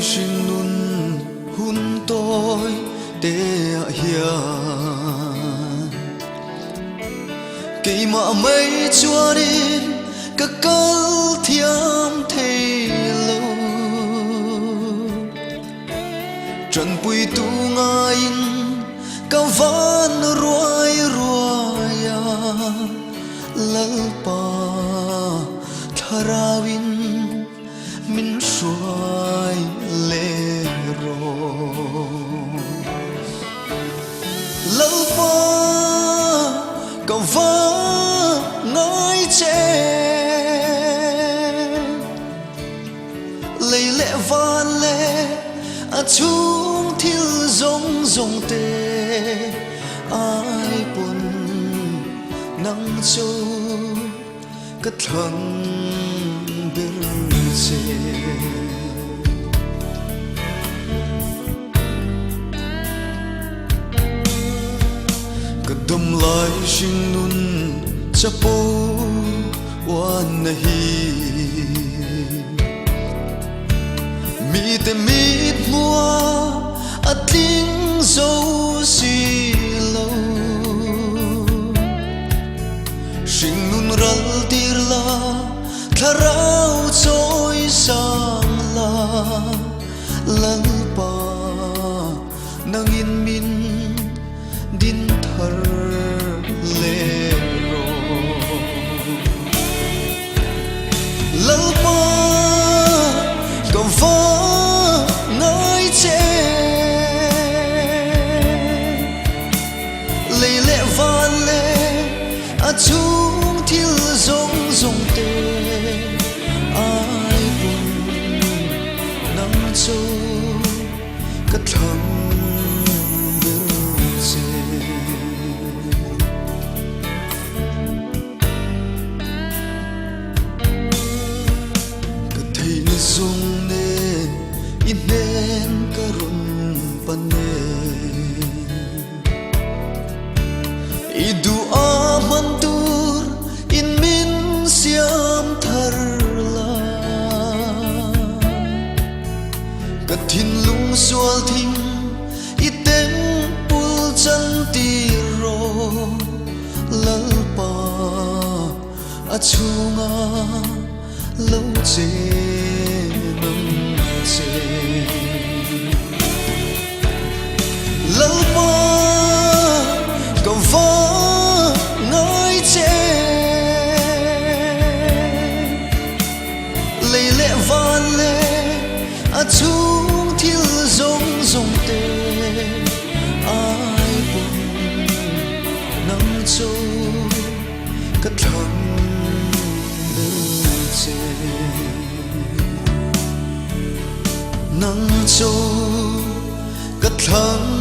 sinh nun hun tôi te hiền kỳ mà mấy chúa đi các câu thiam thề lâu trần bùi tu ngain cao van ruồi ruồi lalpa tharawin min suai le ro lalpa cao van ngai che lấy lệ van lệ chung thiêu rong rong tê ai buồn nắng châu cất thằng bir chê cất đom lại sinh nun chapo wan nahi mi te mit mua a ting dấu xì lâu sinh nun ral tir la tharau trôi sang la lal pa nang in min din thar le ro lal pa cầm vó nói chê lấy lệ van lệ chúng thiêu rong rong tê ai buồn nắng châu cất thằng bêu chê cất thấy rong inen karun pane idu amantur in min siam tharla kathin lung sual thing iten pul chan ti ro lalpa achunga lo che lalpa cầm vó nói chê lấy lệ van lệ chúng thiêu rong rong tê ai buồn nắng châu cất thằng bêu chê nắng châu cất thắng